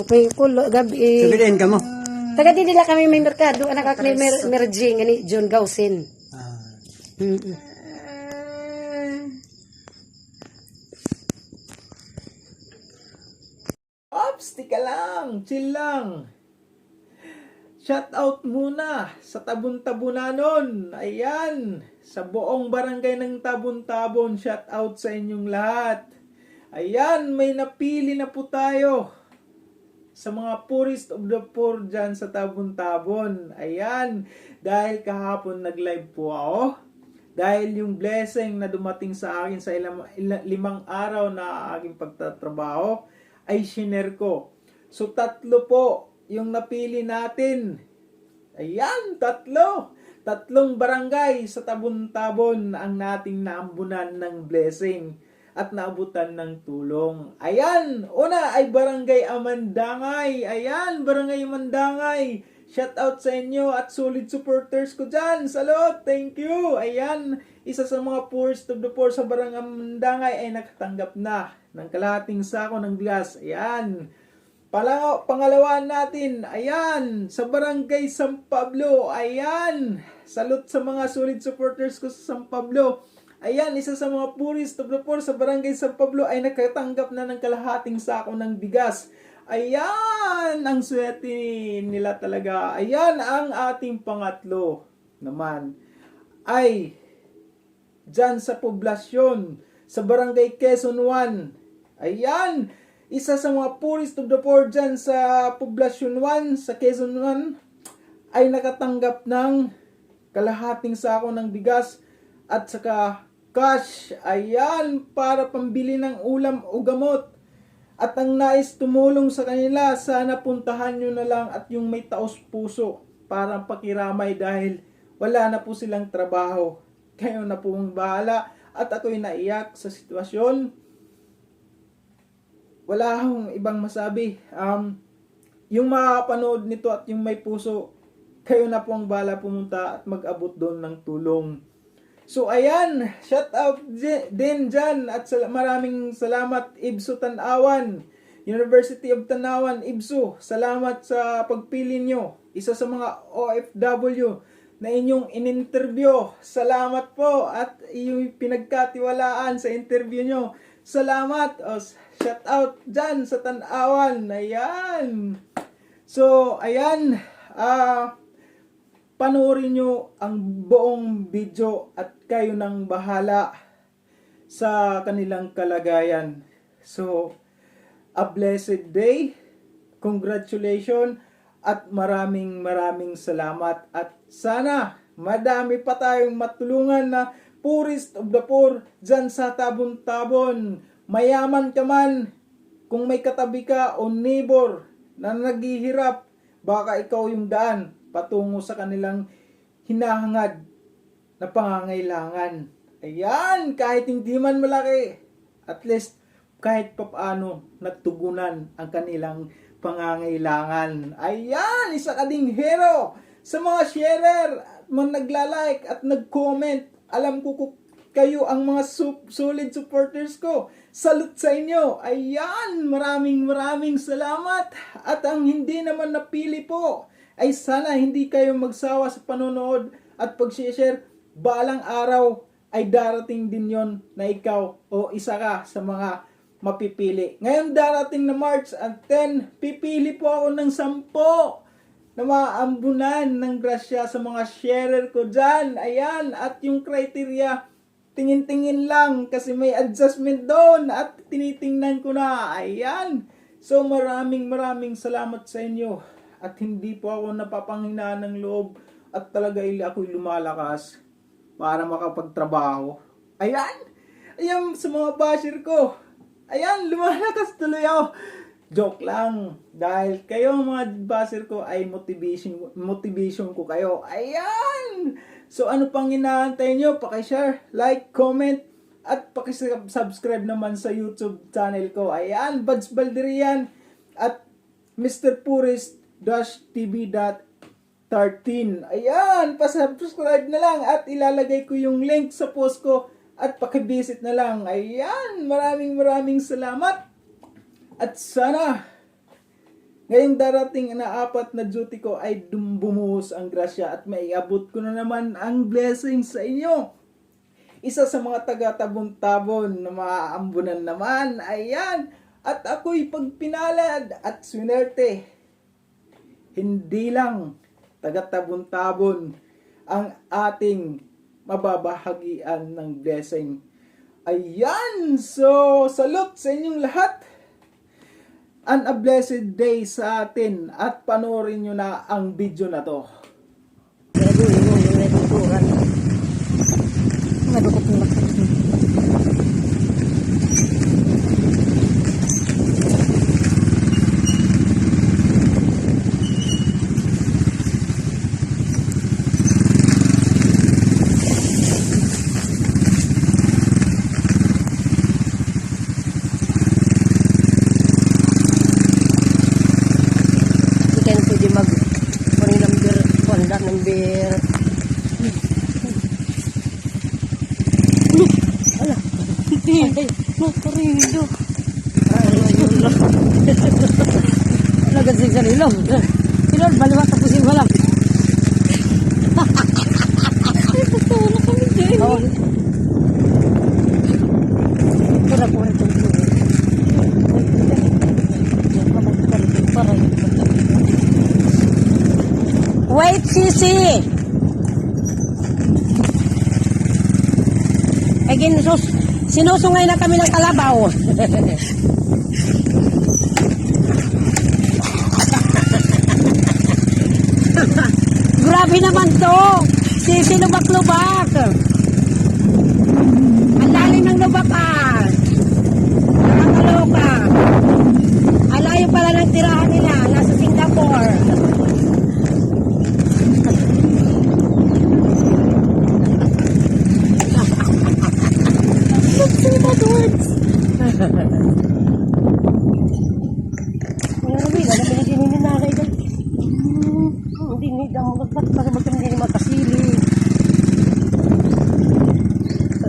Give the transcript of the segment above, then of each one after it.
Okay, kulo gabi. Sabihin ka mo. Taga di nila kami may merkado, anak ak ni merging ani John Gausin. Ops, tika lang, chill lang. Shout out muna sa Tabon-Tabonanon. Ayan, sa buong barangay ng Tabon-Tabon, shout out sa inyong lahat. Ayan, may napili na po tayo sa mga poorest of the poor dyan sa Tabon-Tabon. Ayan, dahil kahapon nag-live po ako. Dahil yung blessing na dumating sa akin sa limang araw na aking pagtatrabaho ay shinare ko. So 3 po yung napili natin. Ayan, 3. 3 barangay sa Tabon-Tabon ang nating naambunan ng blessing at naabutan ng tulong. Ayan, una ay Barangay Amandangay. Ayan, Barangay Amandangay. Shout out sa inyo at solid supporters ko dyan. Salot, thank you. Ayan, isa sa mga poorest of the poor sa Barangay Amandangay ay nakatanggap na ng kalahating sako ng bigas. Ayan. Pangalawa natin, ayan, sa Barangay San Pablo. Ayan, salute sa mga solid supporters ko sa San Pablo. Ayan, isa sa mga poorest of the poor sa Barangay San Pablo ay nakatanggap na ng kalahating sako ng bigas. Ayan, ang swerte nila talaga. Ayan, ang ating pangatlo naman ay dyan sa poblasyon, sa Barangay Quezon 1. Ayan, isa sa mga poorest of the poor dyan sa poblasyon 1, sa Quezon 1, ay nakatanggap ng kalahating sako ng bigas at saka cash. Ayan, para pambili ng ulam o gamot. At ang nais tumulong sa kanila, sana puntahan nyo na lang at yung may taos puso para pakiramay dahil wala na po silang trabaho. Kayo na po ang bahala at ako'y naiyak sa sitwasyon. Wala akong ibang masabi. Yung makakapanood nito at yung may puso, kayo na po ang bahala pumunta at mag-abot doon ng tulong. So ayan, shout out din dyan at maraming salamat Ibsu Tanawan, University of Tanawan, Ibsu. Salamat sa pagpili nyo. Isa sa mga OFW na inyong in-interview. Salamat po at yung pinagkatiwalaan sa interview nyo. Salamat. Shout out dyan sa Tanawan. Ayan. So ayan, panoorin nyo ang buong video at kayo nang bahala sa kanilang kalagayan. So, a blessed day, congratulations, at maraming salamat. At sana, madami pa tayong matulungan na poorest of the poor dyan sa Tabon-Tabon. Mayaman ka man, kung may katabi ka o neighbor na naghihirap, baka ikaw yung daan patungo sa kanilang hinahangad na pangangailangan. Ayan, kahit hindi man malaki, at least kahit papaano natugunan ang kanilang pangangailangan. Ayan, isa ka ding hero sa mga sharer, mga nagla-like at nag-comment. Alam ko kayo ang mga solid supporters ko. Salute sa inyo. Ayan, maraming salamat. At ang hindi naman napili po, ay sana hindi kayo magsawa sa panonood at pag-share. Balang araw ay darating din yon na ikaw o isa ka sa mga mapipili. Ngayon darating na March 10, pipili po ako ng 10 na maambunan ng grasya sa mga sharer ko dyan. Ayan, at yung criteria, tingin-tingin lang kasi may adjustment doon at tinitingnan ko na. Ayan, so maraming salamat sa inyo. At hindi po ako napapanghinaan ng loob at talaga ako'y lumalakas para makapagtrabaho. Ayan! Ayan sa mga basher ko. Ayan, lumalakas tuloy ako. Joke lang. Dahil kayo mga basher ko ay motivation ko kayo. Ayan! So ano pang inaantay nyo? Pakishare, like, comment, at pakisubscribe naman sa YouTube channel ko. Ayan, Buds Balderian at Mr. Purist TV.13. Ayan, pasubscribe na lang at ilalagay ko yung link sa post ko at pakivisit na lang. Ayan, maraming salamat at sana Ngayong darating na 4 na duty ko ay bumuhos ang grasya at maiabot ko na naman ang blessing sa inyo. Isa sa mga taga-tabon-tabon na maaambunan naman, ayan, at ako'y pagpinalad at swinerte. Hindi lang taga-tabon-tabon ang ating mababahagian ng blessing. Ayan! So, salute sa inyong lahat! And a blessed day sa atin at panoorin nyo na ang video na to. Gagawin mo yung natuturan. Madukot mo lang. Number ala hindi no parido lagad sing sa ilong ilong baliwat tapusin wala totoo na kami din pura ito wait, Sisi. Again, sinusungay na kami ng kalabaw. Grabe naman to. Sisi, lubak-lubak. Ang lalim ng lubakan. Nakakaloka. Alayo pala ng tirahan nila. Nasa Singapore.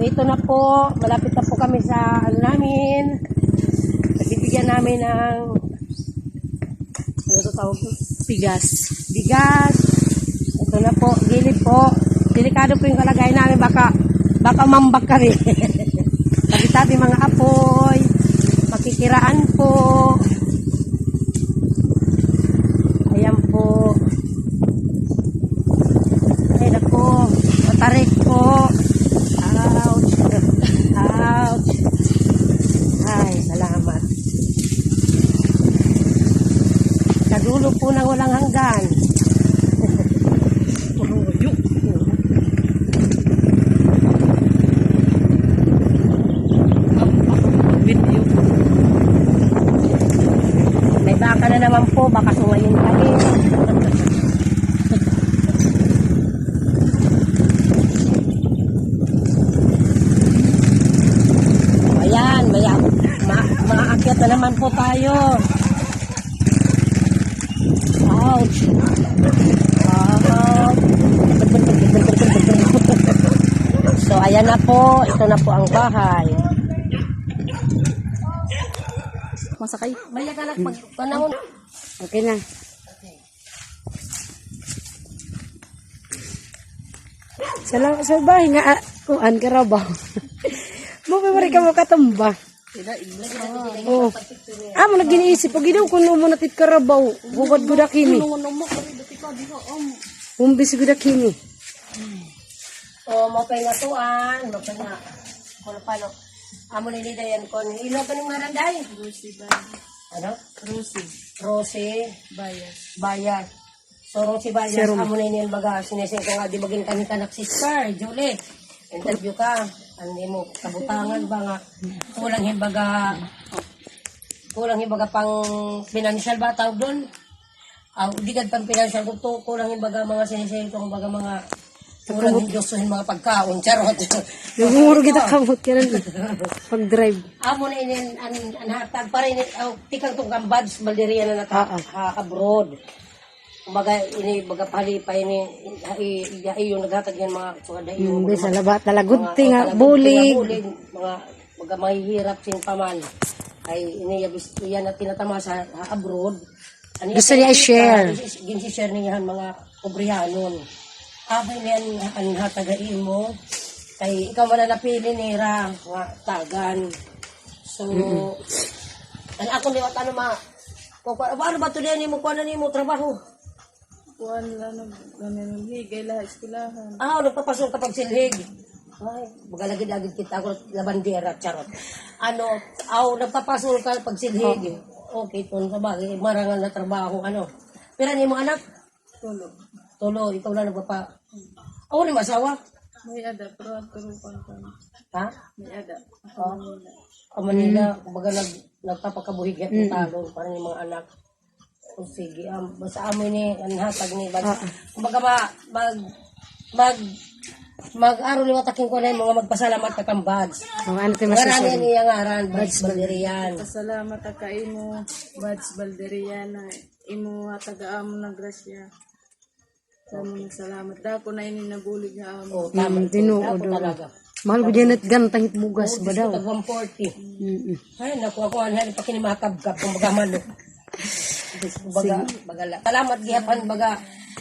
Ito na po, malapit na po kami sa ano namin. Bibigyan namin ng ano ito tawag? Bigas. Ito na po, gilid po. Delikado po yung kalagayan namin, baka mambak kami. Tabi-tabi mga apoy, makikiraan po. Ayan po. Ayan na po, matarik po. Ouch. Ay, salamat. Sa dulo po ng walang hanggan. May baka na naman po, baka sungayin kami. Maakyat na naman po tayo. Ouch. So, ayan na po. Ito na po ang bahay. Masakay. Maya ka lang pagpanahon. Okay na. Sa bahay nga, kuan ka raw ba? Mabibari ka mo katumba. Oh. Mo na giniisip pag gidaw kuno mo natit karabaw bubad gudak hini. Umbis gudak hini. So mo pay natuan, mo pay na kuno pano. Amo ni dayan kon ilo pa ning maranday. Rosie ba? Ano? Rosie Bayas. So Rosie Bayas amo ni niyan baga sineseng ko nga di maging kami kanak sister Julie. Interview ka. Hindi mo kabutangan ba nga kulang hibaga pang financial ba tawag doon? Digad pang financial kung kulang hibaga mga sinisay itong baga mga kulang hindosuhin mga pagkaon charot. Nagmumuro kita kamot ka lang pag-drive. Amo na inin anhatag para inin tikang tong kambads balderiya na abroad. Kumbaga ini baga palipay ni iyo naghatag yan mga suwada iyo. Sa labat talagunti nga bulig. Mga mahihirap sin paman ay ini yan at tinatama sa abroad Gusto niya i-share. Ginsi-share niya mga kubrihanon. Abay niyan ang hatagain mo. Kay ikaw man na napili nira nga tagan. So, ako liwat ano ma. Ano ba ito niya mo? Kuha na niya mo trabaho? Kuhan lang ng higay lahat eskwelahan. Nagpapasok kapag silhig. Ay, magalagid-agid kita ako, labandera, charot. Nagpapasok ka pag silhig. Okay, kung sabagay, marangal na trabaho, Pero ni mo anak? Tulo, ikaw na nagpapa... Ako ni masawa? May ada, pero ang turukan ka. Ha? May ada. Manila, kumbaga nagpapakabuhig at talong para ng mga anak. O sige, basta amoy ni, hatag ni, kumbaga mag-aro ni wataking ko na yung mga magpasalamat ka kang bads. Ano tayo Ngaran masasabi? niya ngaran, bads Valerian. Pasalamat ka imo, Bads Balderiana. Imo taga-amo ng grasya. Kami salamat. Dako na ini nabulig nga amo. Tama, tinuod. ako talaga. Mahal ko dyan at gantang bugas ba daw? Tag 140. Ay, nakuha ko, pa kinimakab-kab, kumbaga manok. Bagala. Salamat gihapan,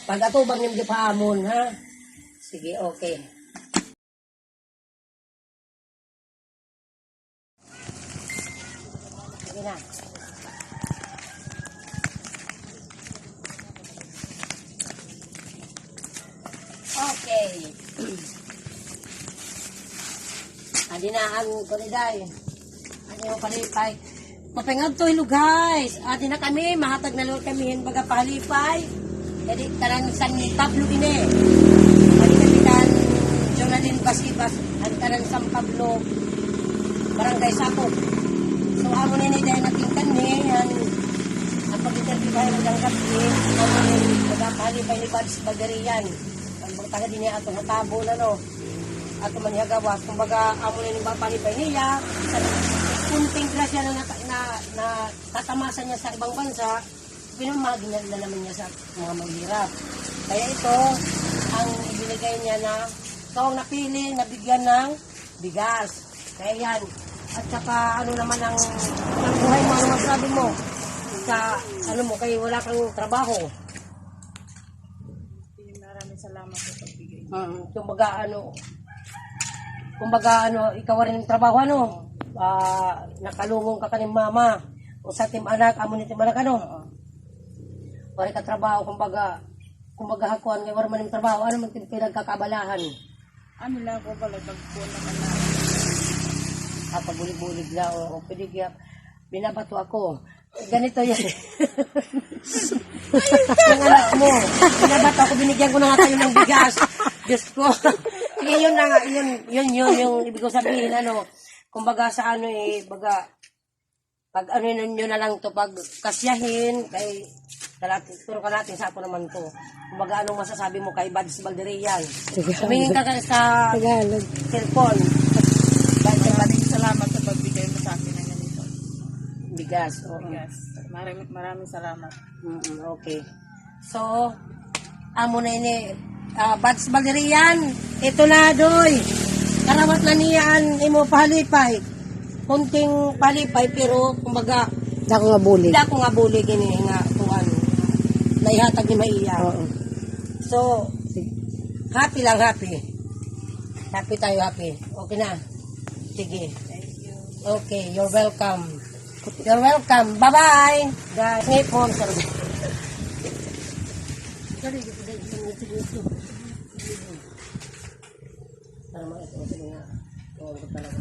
pag atubang yung gipahamon, ha? Sige, okay. Sige na. Okay. Adi na ang kuniday. Adi mo palipay. Mapengag to ilo guys. Adi na kami, mahatag na lor kami baga palipay. Jadi tanan San Pablo ini. Adi kapitan Jonathan Basibas, adi tanan San Pablo. Barangay Sapog. So amo ni dahil nating kani ang pag-interview kayo ng gabi. Amo ni baga palipay ni Bads Bagarian. Ang bagtaga din niya ato natabo na no. Ato man hagawas kumbaga amo ni palipay niya sa kunting grasya na tatamasan niya sa ibang bansa, pinamagi niya na naman niya sa mga mahirap. Kaya ito, ang ibinigay niya na ikaw ang napili, nabigyan ng bigas. Kaya yan. At saka naman ang buhay mo, ano masabi mo? Sa, kaya wala kang trabaho. Maraming salamat sa pagbigay. Kumbaga, ikaw rin yung trabaho, nakalungong ka kaning mama o sa tim anak amo ni tim anak wala ka trabaho kumbaga hakuan kay wala man ning trabaho man tim pinagkakabalahan Lang ko pala pagpuan naman na. Pabulig-bulig na o pidigya binabato ako ganito yan ang anak mo binabato ako binigyan ko na nga kayo ng bigas Diyos ko yun na nga yun yung ibig ko sabihin kumbaga sa pag nyo na lang to pag kasyahin kay turo ka natin sa ako naman to. Kumbaga anong masasabi mo kay Bads Balderian? Tumingin ka sa cellphone. Maraming salamat sa pagbigay mo sa akin ng ganito. Bigas. Bigas. Maraming salamat. Okay. So, amo na ini Bads Balderian, ito na doy. Karawat na niyan imo palipay. Kunting palipay pero kumbaga Dako nga bulig. dako nga bulig ini nga tuan. Naihatag ni Maiya. Oo. So happy lang happy. Happy tayo happy. Okay na. Sige. Thank you. Okay, you're welcome. You're welcome. Bye-bye. Guys, ngipon sir. Sorry, Tama ito nga. Oo, talaga.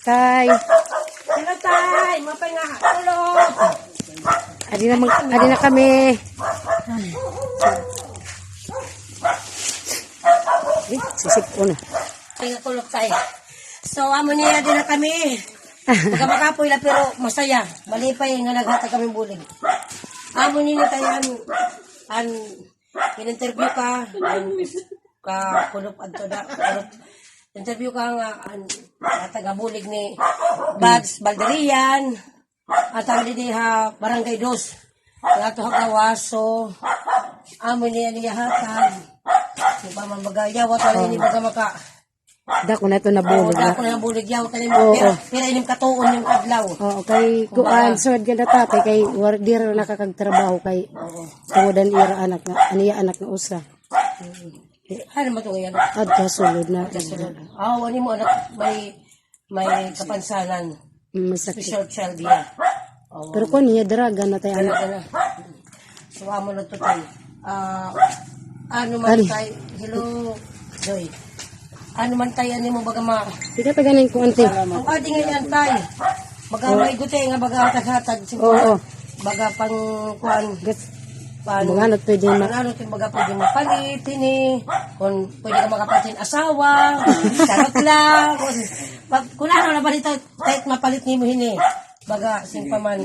Tay, Hello, tay. Mapay nga. Tulog. adi na kami. Sisip ko na. Kaya tulog tayo. So, amo niya din na kami. Pagka makapoy lang pero masaya. Malipay nga naghatag kami bulig. Amo niya tayo an in-interview ka kulop adto da kulop. Interview ka nga an taga-bulig ni Bads Balderian at ang diha Barangay Dos. Nga to hagawaso. Amo niya hatag. Di ba mamagayaw at alin ni baga maka Dako na ito nabulig na. ako na yung bulig yaw talim mo. Pero inyong katuon yung kadlaw. Oo, kay kuan sud ganda tatay kay wardir nakakagtrabaho kay tungodan ira anak na aniya anak na usa. Ano mo ito ngayon? Adto sulod na. Wani mo anak may kapansanan. Masakit. Special child yan. Pero kun niya daraga na tay anak. Ano. So, amo na ito tayo. Ano man tayo? Hello, Joy. Ano man tayo ni mo baga ma... Sige ta ganin ko ante. Ang adi nga yan tayo. Baga may gute nga baga hatag-hatag. Oo. Baga pang kuan. Mga ano pwede ma. Ano ito baga pwede mo palit ini. Kung pwede ka makapalit asawa. Karot lang. Kung ano na ba dito kahit mapalit ni mo hini. Baga simpaman.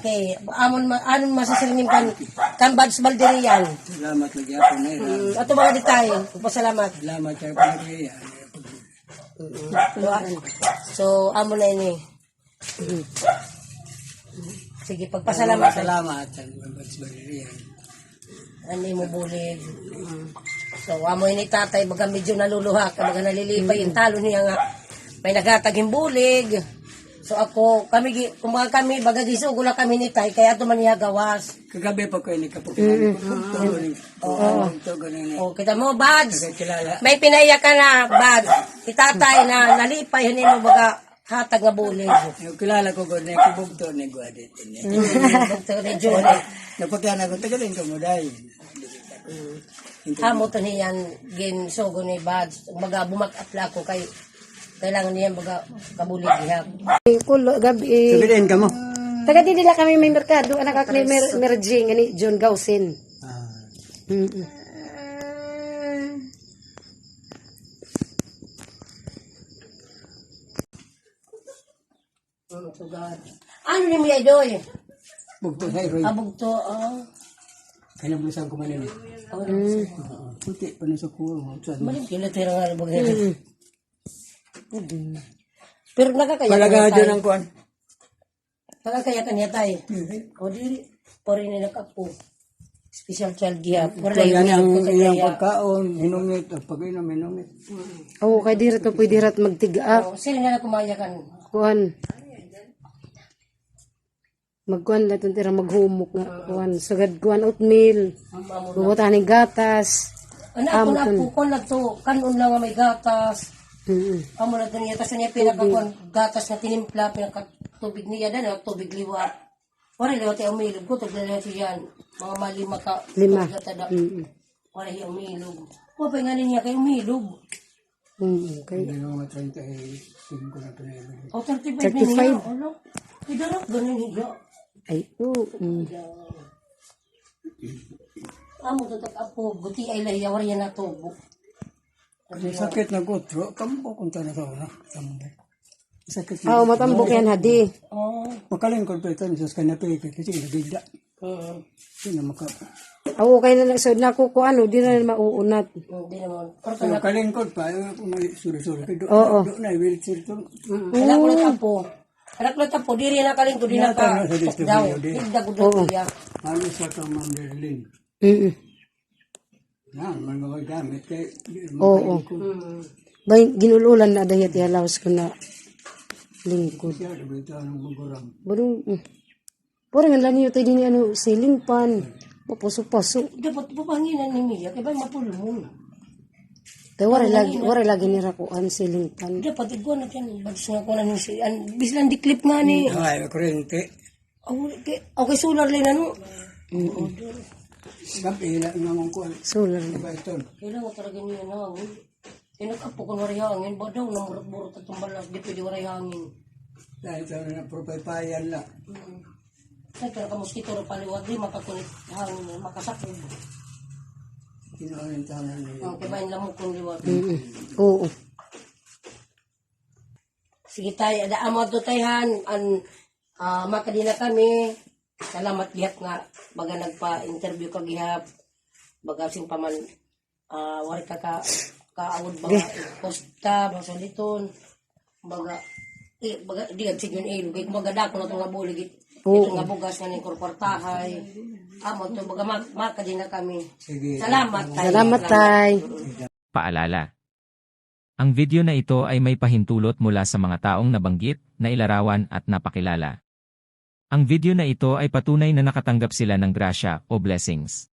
Okay. Amon masasalimin kan Bads Balderian. Salamat lagi ako na ira. Ato mga detay. Pasalamat. Salamat sa pagkakaya. So amo na ini. Sige, pagpasalamat. Salamat sa Bads Balderian. Ano mo bulig. So amo ini tatay baga medyo naluluha ka baga nalilipay yung talo niya nga. May nagatag yung bulig. So ako, kumbaga kami, baga gisugula kami ni Tay, kaya ito man niya gawas. Kagabi pa ko ini kapag O, kita mo, Bads, kilala. may pinaiyak ka na, Bads. Itatay na nalipay, hindi mo baga hatag nga bulig. Kilala ko ko na kibugto ni Guadit. Dr. ni Johnny. Napagkana ko tagalin ko mo dahil. Hamo to niyan, ginsugo ni Bads. Baga bumak-apla ko kay kailangan niyan baga kabulig ihap. Kulo gabi. Sabihin ka mo. Taga di nila kami may merkado anak ak ni merging ani John Gausin. Ano ni Mia Doy? Bugto sa iro. Abog to, Kanabusan ko man ini. Puti pa na sa kuwa. Malim kila tira nga bagay. Pero nakakaya Palaga dyan ang kuwan. Nakakaya kanya tayo. O di, pari na nakapo. Special child gihap. Wala Yan ang yung iyang pagkaon, hinungit, at pag-inom, hinungit. Oo, kay dirat to pwede rat magtiga. Sino nga na kumaya kan? Kuan. Magkuan na itong tira maghumok nga. Kuan. Sagad kuan oatmeal. Bubutan ng gatas. Ano ako na to, kanon lang nga may gatas. Amo na ito niya, tapos niya pinakakuan gatas na tinimpla, pinakatubig niya na, tubig liwat. Wala liwat yung umilog ko, tubig na yan. Mga malima ka. Lima. Wala yung umilog. Wala nga niya kayo umilog. Okay. Hindi naman 35 na pinag. O, 35 35. na niya. Ano? Idarap, ganun higa. Ay, oo. Amo to takapo, buti ay layawar yan na tubo. Sakit na gutro, kampo kung na sa una. Sakit na. Oo, matambok yan hadi. Oh. Makaling ko pa ito, nisas ka na ito, kasi nagigda. Hindi na maka. Oo, kay na so nakukuan, di na mauunat. Hindi naman. Pero kalingkod pa, suri-suri. Oo. Doon na, wheelchair to. Anak ko na tapo. Anak ko na tapo, diri na kaling ko, di na ka. Daw, higda ko doon siya. Ano sa ito, Ma'am Berlin? Yan, may mga gamit. Oo. Bay, ginululan na dahil alawas ko na lingkod. Siya, nabita ng magurang. Barong, parang ang laniyo tayo din ano, ceiling pan. Papuso-paso. Dapat pupanginan ni Mia, kaya ba mapulmon? Kaya wala lagi ni Rakuan ceiling pan. Dapat iguan na yan. Bagis nga ko na ni si, bislang diklip nga ni. Ay, kurente. Okay, solar lang ano. Gabi na naman ko. Solar. Diba ito? Kailangan talaga niya ng hangin. Tinagkapo ko waray hangin. Ba daw, namurot-burot at tumbalas. Di pwede waray hangin. Dahil ito na propaypayan na. Ay, kaya ka mosquito rin paliwag. Di makakulit hangin. Makasakog. Kinuorintahan niya. Ang kibahin lamok kong liwag. Oo. Sige tayo, amo to tayhan, makadina kami. Salamat gihap nga, baga nagpa-interview ka gihap. Baga sing paman, wari ka kaawod baga posta, baga soliton. Baga, di ka sigyon ilo, kaya baga dako na ito nga bulig. Ito nga bugas nga ng korportahay. Amo to, baga makadina kami. Sige. Salamat tayo. Salamat, tay. Paalala. Ang video na ito ay may pahintulot mula sa mga taong nabanggit, nailarawan at napakilala. Ang video na ito ay patunay na nakatanggap sila ng grasya o blessings.